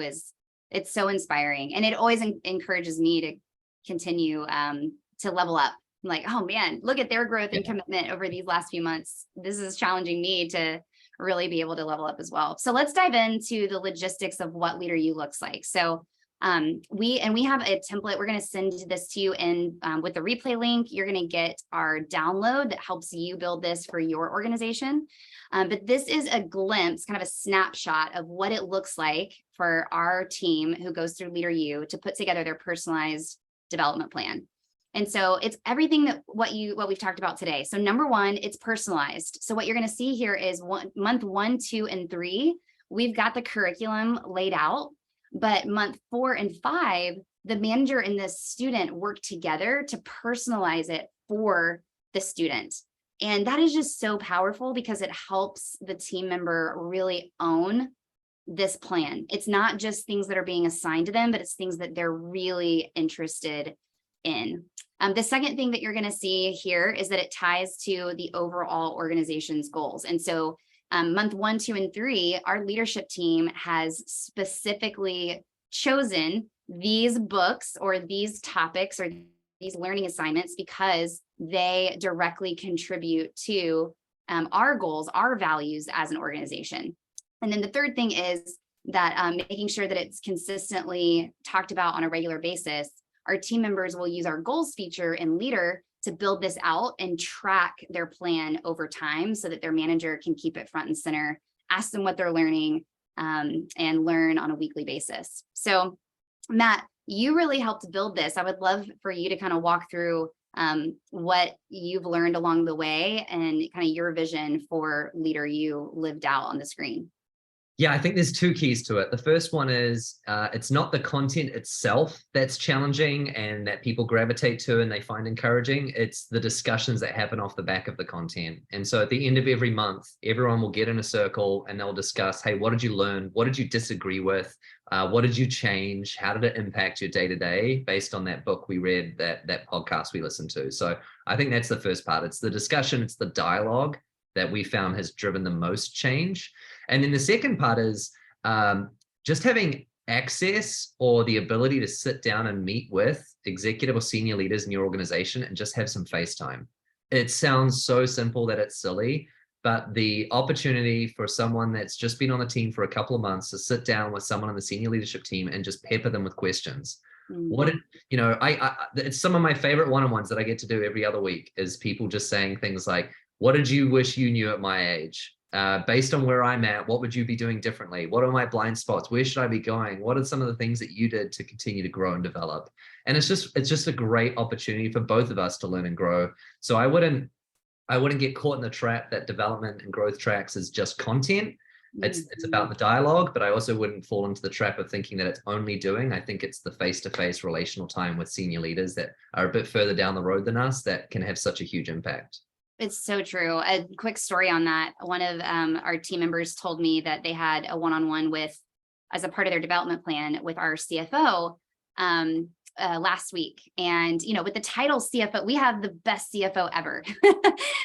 it's so inspiring. And it always encourages me to continue to level up. I'm like, oh man, look at their growth and commitment over these last few months. This is challenging me to really be able to level up as well. So let's dive into the logistics of what Leader U looks like. So we have a template. We're going to send this to you in with the replay link. You're going to get our download that helps you build this for your organization. But this is a glimpse, kind of a snapshot of what it looks like for our team who goes through Leader U to put together their personalized development plan. And so it's everything that what we've talked about today. So number one, it's personalized. So what you're going to see here is month 1, 2, and 3, we've got the curriculum laid out. But month 4 and 5, the manager and the student work together to personalize it for the student. And that is just so powerful because it helps the team member really own this plan. It's not just things that are being assigned to them, but it's things that they're really interested in. The second thing that you're going to see here is that it ties to the overall organization's goals. And so month 1, 2, and 3, our leadership team has specifically chosen these books or these topics or these learning assignments because they directly contribute to our goals, our values as an organization. And then the third thing is that making sure that it's consistently talked about on a regular basis. Our team members will use our goals feature in Leader to build this out and track their plan over time so that their manager can keep it front and center, ask them what they're learning, and learn on a weekly basis. So Matt, you really helped build this. I would love for you to kind of walk through what you've learned along the way and kind of your vision for Leader U lived out on the screen. Yeah, I think there's 2 keys to it. The first one is it's not the content itself that's challenging and that people gravitate to and they find encouraging. It's the discussions that happen off the back of the content. And so at the end of every month, everyone will get in a circle and they'll discuss, hey, what did you learn? What did you disagree with? What did you change? How did it impact your day-to-day based on that book we read, that podcast we listened to? So I think that's the first part. It's the discussion, it's the dialogue that we found has driven the most change. And then the second part is just having access or the ability to sit down and meet with executive or senior leaders in your organization and just have some face time. It sounds so simple that it's silly, but the opportunity for someone that's just been on the team for a couple of months to sit down with someone on the senior leadership team and just pepper them with questions. What it's some of my favorite one-on-ones that I get to do every other week is people just saying things like, what did you wish you knew at my age? Based on where I'm at, what would you be doing differently? What are my blind spots? Where should I be going? What are some of the things that you did to continue to grow and develop? And it's just a great opportunity for both of us to learn and grow. So I wouldn't get caught in the trap that development and growth tracks is just content. It's about the dialogue, but I also wouldn't fall into the trap of thinking that it's only doing. I think it's the face-to-face relational time with senior leaders that are a bit further down the road than us that can have such a huge impact. It's so true. A quick story on that. One of our team members told me that they had a one-on-one as a part of their development plan with our CFO last week. And, with the title CFO, we have the best CFO ever.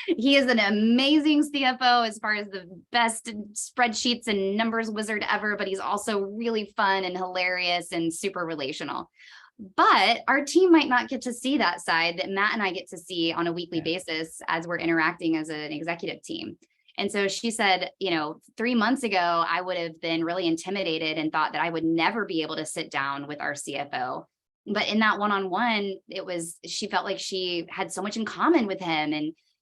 He is an amazing CFO as far as the best spreadsheets and numbers wizard ever, but he's also really fun and hilarious and super relational. But our team might not get to see that side that Matt and I get to see on a weekly basis as we're interacting as an executive team. And so she said, 3 months ago, I would have been really intimidated and thought that I would never be able to sit down with our CFO. But in that one-on-one, she felt like she had so much in common with him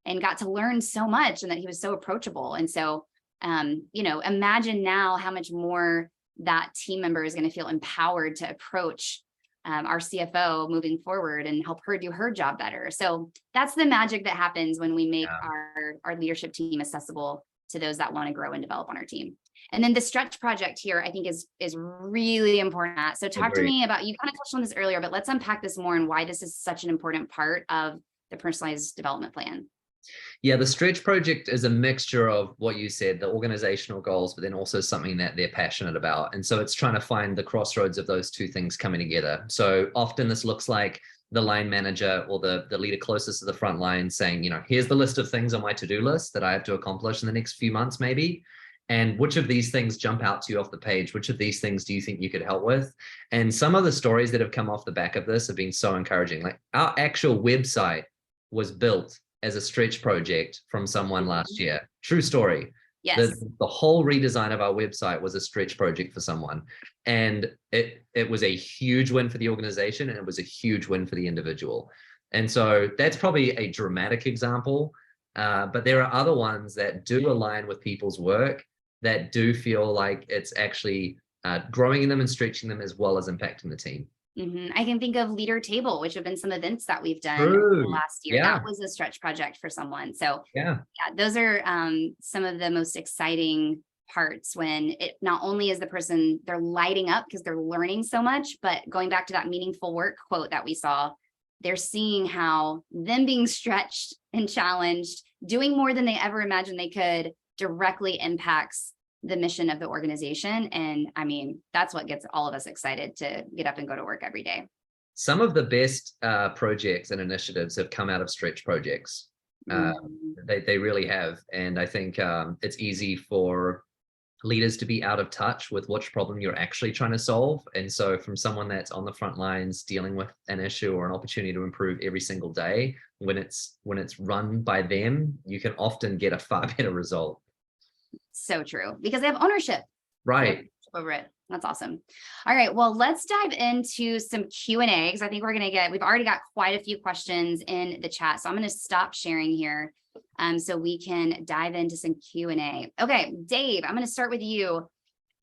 and got to learn so much and that he was so approachable. And so, imagine now how much more that team member is going to feel empowered to approach our CFO moving forward and help her do her job better. So that's the magic that happens when we make our leadership team accessible to those that want to grow and develop on our team. And then the stretch project here, I think is really important. So talk to me about, you kind of touched on this earlier, but let's unpack this more and why this is such an important part of the personalized development plan. Yeah, the stretch project is a mixture of what you said, the organizational goals, but then also something that they're passionate about. And so it's trying to find the crossroads of those two things coming together. So often this looks like the line manager or the leader closest to the front line saying, here's the list of things on my to-do list that I have to accomplish in the next few months, maybe. And which of these things jump out to you off the page? Which of these things do you think you could help with? And some of the stories that have come off the back of this have been so encouraging. Like our actual website was built as a stretch project from someone last year. True story. Yes. The whole redesign of our website was a stretch project for someone. And it was a huge win for the organization, and it was a huge win for the individual. And so that's probably a dramatic example. But there are other ones that do align with people's work, that do feel like it's actually growing them and stretching them as well as impacting the team. I can think of Leadr Table, which have been some events that we've done last year. Yeah. That was a stretch project for someone. So yeah, those are some of the most exciting parts, when it not only is the person, they're lighting up because they're learning so much, but going back to that meaningful work quote that we saw, they're seeing how them being stretched and challenged, doing more than they ever imagined they could, directly impacts the mission of the organization. And I mean, that's what gets all of us excited to get up and go to work every day. Some of the best projects and initiatives have come out of stretch projects. They really have. And I think it's easy for leaders to be out of touch with which problem you're actually trying to solve. And so from someone that's on the front lines dealing with an issue or an opportunity to improve every single day, when it's run by them, you can often get a far better result. So true, because they have ownership. Right. Over it. That's awesome. All right, well, let's dive into some Q&A, because I think we've already got quite a few questions in the chat. So I'm going to stop sharing here so we can dive into some Q&A. Okay, Dave, I'm going to start with you.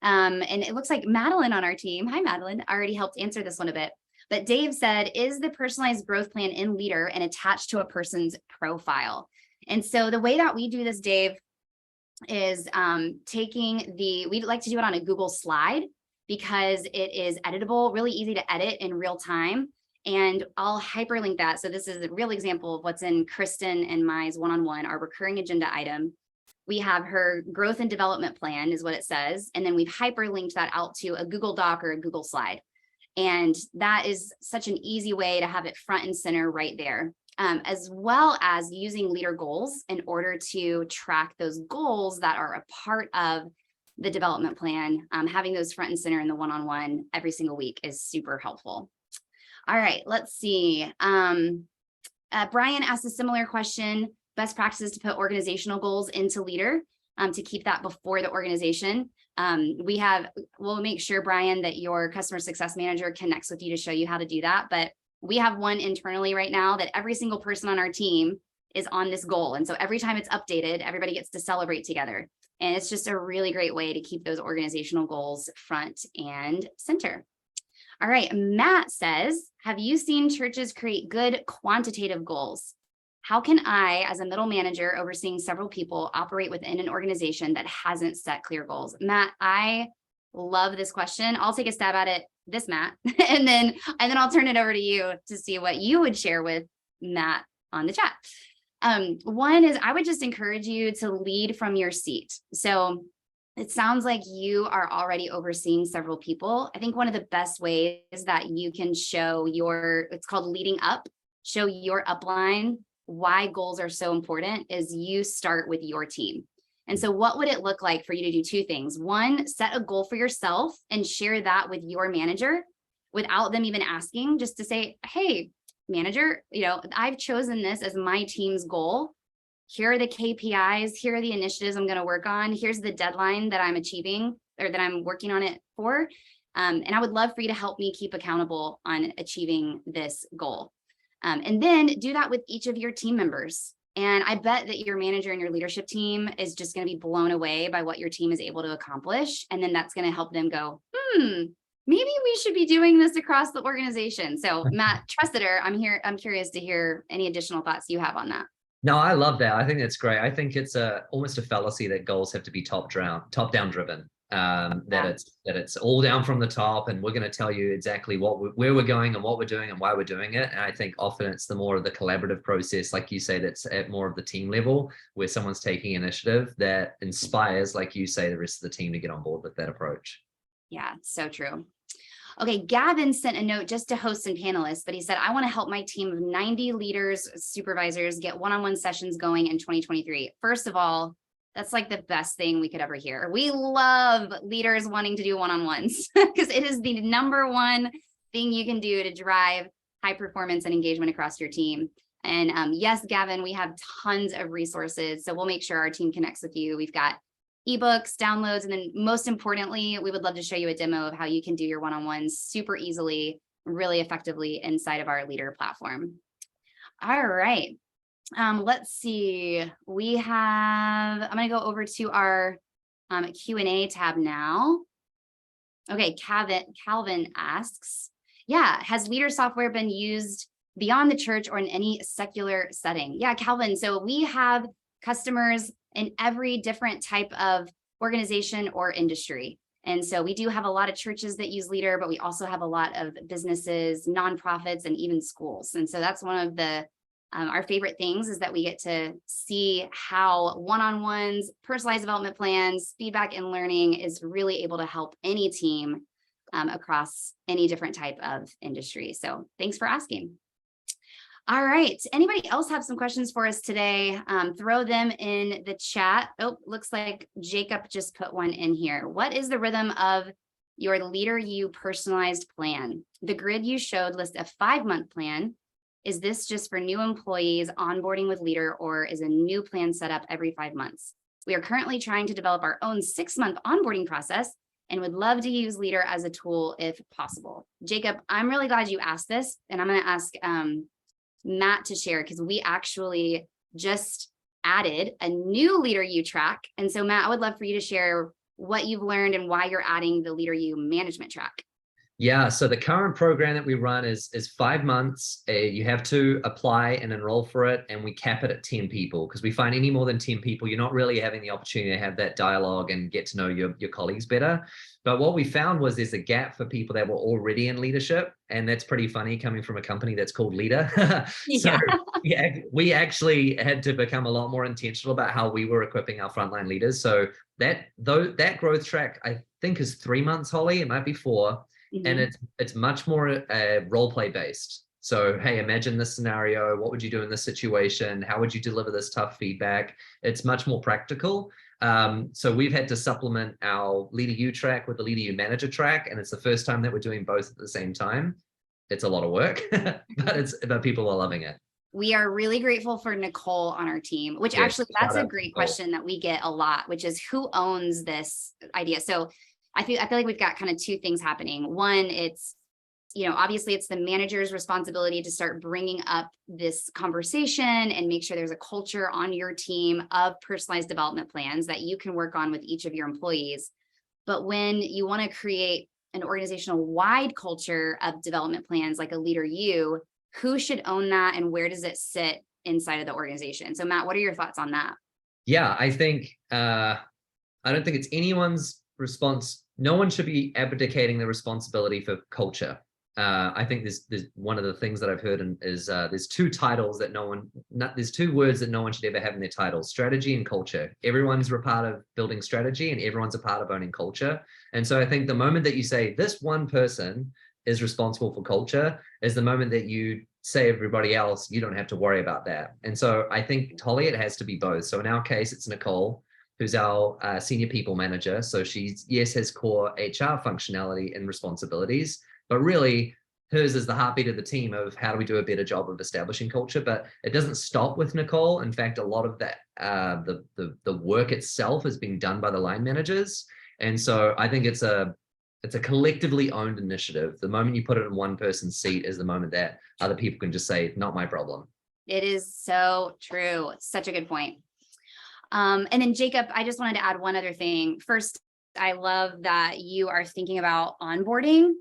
And it looks like Madeline on our team, hi Madeline, already helped answer this one a bit. But Dave said, is the personalized growth plan in Leadr and attached to a person's profile? And so the way that we do this, Dave, is we'd like to do it on a Google slide, because it is editable, really easy to edit in real time. And I'll hyperlink that. So this is a real example of what's in Kristen and my one-on-one, our recurring agenda item. We have her growth and development plan is what it says. And then we've hyperlinked that out to a Google Doc or a Google slide. And that is such an easy way to have it front and center right there. As well as using Leadr goals in order to track those goals that are a part of the development plan. Having those front and center in the one-on-one every single week is super helpful. All right, let's see. Brian asked a similar question, best practices to put organizational goals into Leadr to keep that before the organization. We'll make sure, Brian, that your customer success manager connects with you to show you how to do that. But we have one internally right now that every single person on our team is on this goal. And so every time it's updated, everybody gets to celebrate together. And it's just a really great way to keep those organizational goals front and center. All right, Matt says, have you seen churches create good quantitative goals? How can I, as a middle manager overseeing several people, operate within an organization that hasn't set clear goals? Matt, I love this question. I'll take a stab at it, Matt, and then I'll turn it over to you to see what you would share with Matt on the chat. One is, I would just encourage you to lead from your seat. So it sounds like you are already overseeing several people. I think one of the best ways that you can show it's called leading up, show your upline why goals are so important, is you start with your team. And so what would it look like for you to do two things? One, set a goal for yourself and share that with your manager without them even asking, just to say, hey, manager, I've chosen this as my team's goal. Here are the KPIs. Here are the initiatives I'm going to work on. Here's the deadline that I'm achieving, or that I'm working on it for. And I would love for you to help me keep accountable on achieving this goal. And then do that with each of your team members. And I bet that your manager and your leadership team is just going to be blown away by what your team is able to accomplish. And then that's going to help them go, maybe we should be doing this across the organization. So Matt Tresidder, I'm curious to hear any additional thoughts you have on that. No, I love that. I think that's great. I think it's almost a fallacy that goals have to be top-down driven. That it's all down from the top, and we're going to tell you exactly where we're going and what we're doing and why we're doing it. And I think often it's the more of the collaborative process, like you say, that's at more of the team level, where someone's taking initiative that inspires, like you say, the rest of the team to get on board with that approach. Yeah, so true. Okay, Gavin sent a note just to hosts and panelists, but he said, I want to help my team of 90 leaders, supervisors get one-on-one sessions going in 2023. First of all, that's like the best thing we could ever hear. We love leaders wanting to do one-on-ones because it is the number one thing you can do to drive high performance and engagement across your team. And yes, Gavin, we have tons of resources. So we'll make sure our team connects with you. We've got ebooks, downloads, and then most importantly, we would love to show you a demo of how you can do your one-on-ones super easily, really effectively inside of our Leadr platform. All right. Let's see. I'm going to go over to our Q&A tab now. Okay, Calvin asks, yeah, has Leadr software been used beyond the church or in any secular setting? Yeah, Calvin, so we have customers in every different type of organization or industry. And so we do have a lot of churches that use Leadr, but we also have a lot of businesses, nonprofits, and even schools. And so that's one of the our favorite things is that we get to see how one-on-ones, personalized development plans, feedback and learning is really able to help any team across any different type of industry. So thanks for asking. All right, anybody else have some questions for us today? Throw them in the chat. Oh, looks like Jacob just put one in here. What is the rhythm of your Leadr U personalized plan? The grid you showed lists a 5-month plan. Is this just for new employees onboarding with Leadr, or is a new plan set up every 5 months? We are currently trying to develop our own 6-month onboarding process and would love to use Leadr as a tool if possible. Jacob, I'm really glad you asked this, and I'm going to ask Matt to share because we actually just added a new Leadr U track. And so Matt, I would love for you to share what you've learned and why you're adding the Leadr U management track. Yeah, so the current program that we run is 5 months. You have to apply and enroll for it, and we cap it at 10 people because we find any more than 10 people, you're not really having the opportunity to have that dialogue and get to know your colleagues better. But what we found was there's a gap for people that were already in leadership, and that's pretty funny coming from a company that's called Leadr. So we actually had to become a lot more intentional about how we were equipping our frontline leaders. So that growth track, I think, is 3 months, Holly. It might be 4. And it's much more role play based. So, hey, imagine this scenario. What would you do in this situation? How would you deliver this tough feedback? It's much more practical. So we've had to supplement our Leadr U track with the Leadr U manager track. And it's the first time that we're doing both at the same time. It's a lot of work, but people are loving it. We are really grateful for Nicole on our team, which actually that's a great question that we get a lot, which is who owns this idea? So I feel like we've got kind of 2 things happening. One, it's, obviously it's the manager's responsibility to start bringing up this conversation and make sure there's a culture on your team of personalized development plans that you can work on with each of your employees. But when you want to create an organizational wide culture of development plans like a Leadr U, who should own that and where does it sit inside of the organization? So Matt, what are your thoughts on that? Yeah, I think, I don't think it's anyone's response. No one should be abdicating the responsibility for culture. I think there's one of the things that I've heard is there's 2 titles that there's 2 words that no one should ever have in their titles: strategy and culture. Everyone's a part of building strategy and everyone's a part of owning culture. And so I think the moment that you say this one person is responsible for culture is the moment that you say everybody else, you don't have to worry about that. And so I think, Holly, it has to be both. So in our case, it's Nicole, who's our senior people manager. So she's, yes, has core HR functionality and responsibilities, but really hers is the heartbeat of the team of how do we do a better job of establishing culture. But it doesn't stop with Nicole. In fact, a lot of that, the work itself is being done by the line managers. And so I think it's a collectively owned initiative. The moment you put it in one person's seat is the moment that other people can just say, not my problem. It is so true. Such a good point. And then Jacob, I just wanted to add one other thing. First, I love that you are thinking about onboarding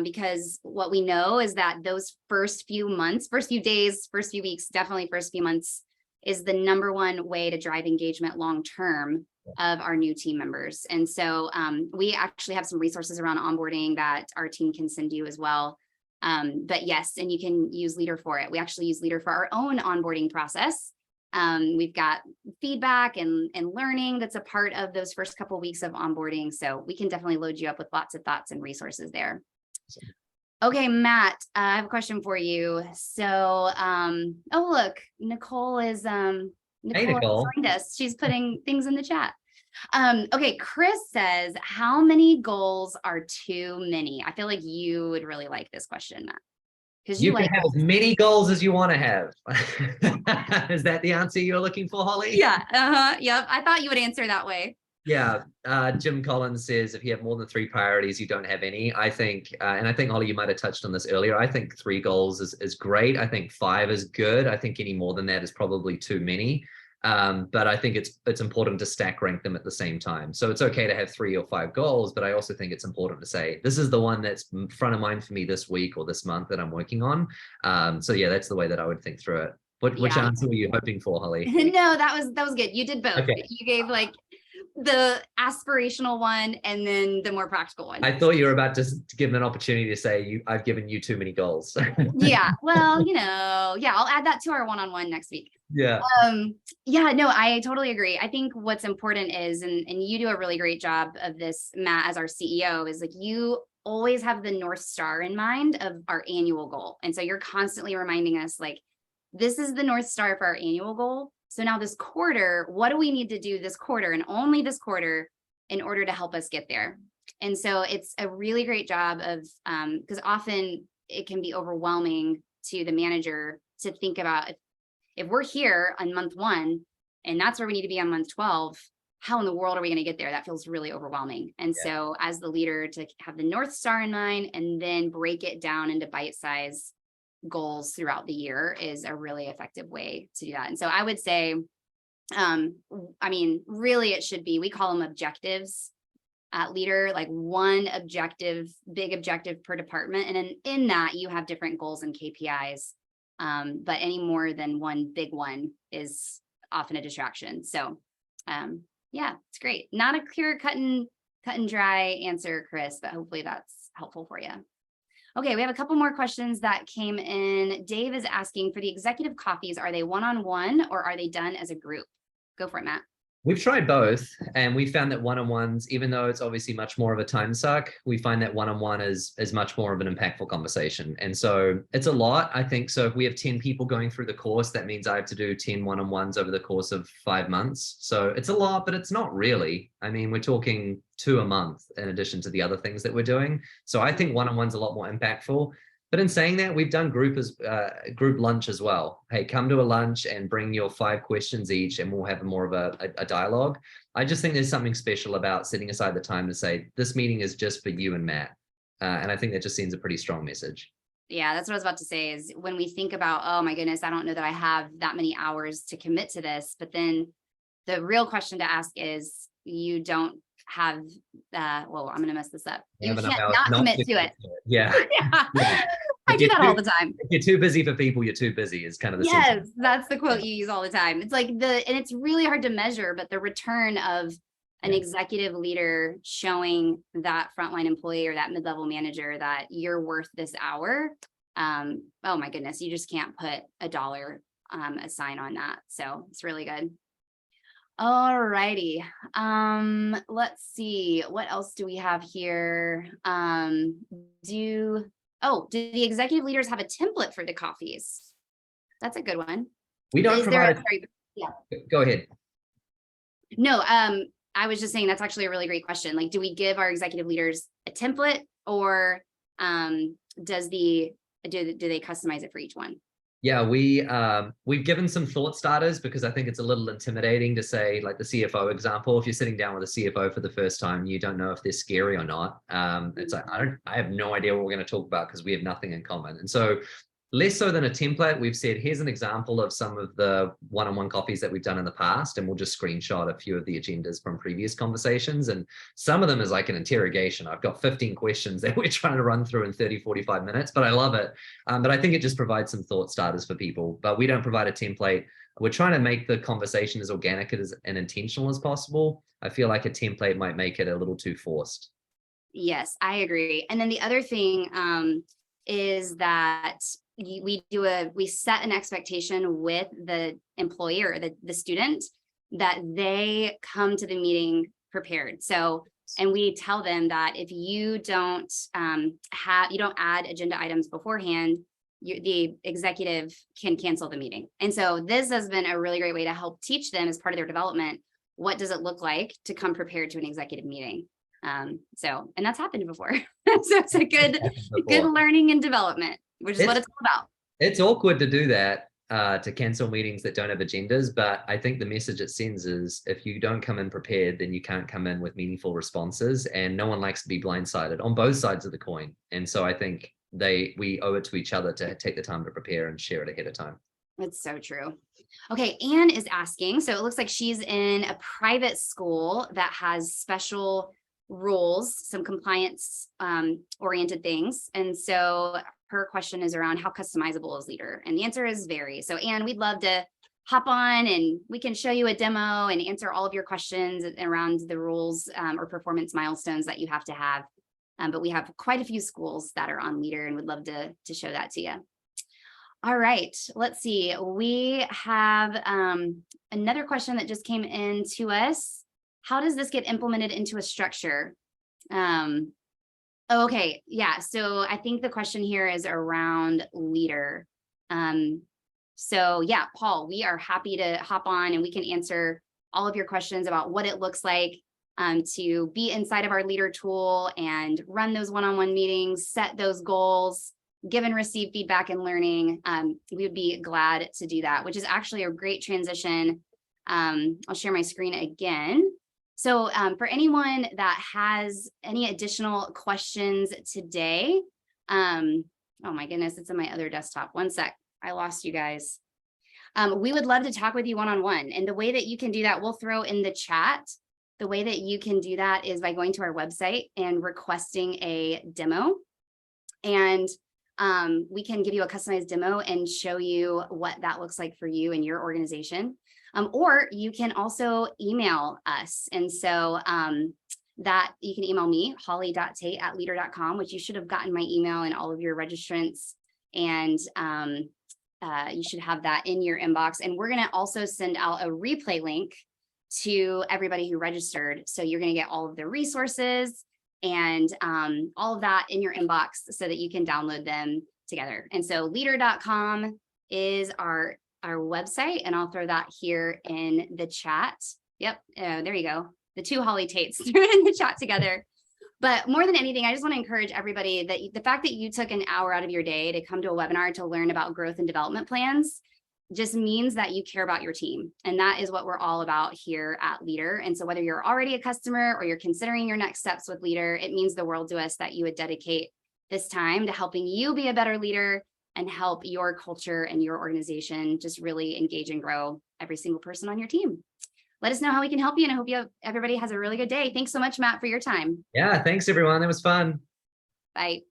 because what we know is that those first few months, first few days, first few weeks, definitely first few months is the #1 way to drive engagement long-term of our new team members. And so we actually have some resources around onboarding that our team can send you as well. But yes, and you can use Leadr for it. We actually use Leadr for our own onboarding process. We've got feedback and learning that's a part of those first couple of weeks of onboarding. So we can definitely load you up with lots of thoughts and resources there. Okay, Matt, I have a question for you. So, oh, look, Nicole Hey, Nicole has Nicole. joined us. She's putting things in the chat. Okay, Chris says, how many goals are too many? I feel like you would really like this question, Matt, because you You can like have as goals. many goals as you want to have. Is that the answer you're looking for, Holly? Yeah, yep. I thought you would answer that way. Yeah, Jim Collins says if you have more than 3 priorities, you don't have any. I think, and I think Holly, you might have touched on this earlier. I think 3 goals is great. I think 5 is good. I think any more than that is probably too many. But I think it's important to stack rank them at the same time. So it's okay to have 3 or 5 goals, but I also think it's important to say this is the one that's front of mind for me this week or this month that I'm working on. So yeah, that's the way that I would think through it. Which Yeah. answer were you hoping for, Holly? No, that was good. You did both. Okay. You gave like the aspirational one and then the more practical one. I thought you were about to give them an opportunity to say I've given you too many goals. Yeah, well, yeah, I'll add that to our one-on-one next week. Yeah. Yeah, no, I totally agree. I think what's important is, and you do a really great job of this, Matt, as our CEO, is like you always have the North Star in mind of our annual goal. And so you're constantly reminding us like, this is the North Star for our annual goal. So now this quarter, what do we need to do this quarter and only this quarter in order to help us get there? And so it's a really great job of, because often it can be overwhelming to the manager to think about if we're here on month 1 and that's where we need to be on month 12, how in the world are we going to get there? That feels really overwhelming. And so as the leader, to have the North Star in mind and then break it down into bite-sized goals throughout the year is a really effective way to do that. And so I would say, I mean, really it should be, we call them objectives at Leadr, like one objective, big objective per department. And in that you have different goals and KPIs. But any more than one big one is often a distraction. So yeah, it's great. Not a clear cut and dry answer, Chris, but hopefully that's helpful for you. Okay, we have a couple more questions that came in. Dave is asking, for the executive coffees, are they one-on-one or are they done as a group? Go for it, Matt. We've tried both, and we found that one-on-ones, even though it's obviously much more of a time suck, we find that one-on-one is much more of an impactful conversation. And so it's a lot, I think. So if we have 10 people going through the course, that means I have to do 10 one-on-ones over the course of 5 months. So it's a lot, but it's not really. I mean, we're talking 2 a month in addition to the other things that we're doing. So I think one-on-one's a lot more impactful. But in saying that, we've done group lunch as well. Hey, come to a lunch and bring your 5 questions each, and we'll have more of a dialogue. I just think there's something special about setting aside the time to say, this meeting is just for you and Matt. And I think that just sends a pretty strong message. Yeah, that's what I was about to say is when we think about, oh my goodness, I don't know that I have that many hours to commit to this. But then the real question to ask is, you don't have, well, I'm going to mess this up. You can't not commit to it. Yeah. Yeah. I do that all the time. If you're too busy for people, you're too busy is kind of the yes, that's the quote you use all the time. It's like and it's really hard to measure, but the return of an executive leader showing that frontline employee or that mid-level manager that you're worth this hour. Oh my goodness, you just can't put a dollar a sign on that. So it's really good. All righty. Let's see, what else do we have here? Do the executive leaders have a template for the coffees? That's a good one. We don't provide. Yeah. Go ahead. No, I was just saying that's actually a really great question. Like, do we give our executive leaders a template, or do they customize it for each one? Yeah, we've given some thought starters because I think it's a little intimidating to say, like the CFO example. If you're sitting down with a CFO for the first time, you don't know if they're scary or not. It's like I have no idea what we're going to talk about because we have nothing in common. And so, less so than a template, we've said, here's an example of some of the one-on-one coffees that we've done in the past, and we'll just screenshot a few of the agendas from previous conversations. And some of them is like an interrogation. I've got 15 questions that we're trying to run through in 30, 45 minutes, but I love it. But I think it just provides some thought starters for people, but we don't provide a template. We're trying to make the conversation as organic and intentional as possible. I feel like a template might make it a little too forced. Yes, I agree. And then the other thing is that we set an expectation with the employee or the student that they come to the meeting prepared. So And we tell them that if you don't add agenda items beforehand, the executive can cancel the meeting. And so this has been a really great way to help teach them as part of their development. What does it look like to come prepared to an executive meeting? And that's happened before. So it's a good learning and development, which is what it's all about. It's awkward to do that, to cancel meetings that don't have agendas, but I think the message it sends is if you don't come in prepared, then you can't come in with meaningful responses, and no one likes to be blindsided on both sides of the coin. And so I think we owe it to each other to take the time to prepare and share it ahead of time. That's so true. Okay, Anne is asking, so it looks like she's in a private school that has special rules, some compliance oriented things. And so her question is around how customizable is Leadr? And the answer is very. So Anne, we'd love to hop on and we can show you a demo and answer all of your questions around the rules or performance milestones that you have to have. But we have quite a few schools that are on Leadr and would love to show that to you. All right, let's see. We have another question that just came in to us. How does this get implemented into a structure? Okay, yeah, so I think the question here is around Leadr. So yeah, Paul, we are happy to hop on and we can answer all of your questions about what it looks like to be inside of our Leadr tool and run those one-on-one meetings, set those goals, give and receive feedback and learning. We would be glad to do that, which is actually a great transition. I'll share my screen again. So for anyone that has any additional questions today, oh my goodness, it's on my other desktop. One sec, I lost you guys. We would love to talk with you one-on-one. And the way that you can do that, we'll throw in the chat. The way that you can do that is by going to our website and requesting a demo. And we can give you a customized demo and show you what that looks like for you and your organization. Or you can also email us. And so that you can email me, holly.tate@leadr.com, which you should have gotten my email and all of your registrants. And you should have that in your inbox. And we're going to also send out a replay link to everybody who registered. So you're going to get all of the resources and all of that in your inbox so that you can download them together. And so leadr.com is our website, and I'll throw that here in the chat. Yep, there you go. The two Holly Tates threw it in the chat together. But more than anything, I just want to encourage everybody that the fact that you took an hour out of your day to come to a webinar to learn about growth and development plans just means that you care about your team. And that is what we're all about here at Leadr. And so whether you're already a customer or you're considering your next steps with Leadr, it means the world to us that you would dedicate this time to helping you be a better leader and help your culture and your organization just really engage and grow every single person on your team. Let us know how we can help you, and I hope everybody has a really good day. Thanks so much, Matt, for your time. Yeah, thanks everyone. That was fun. Bye.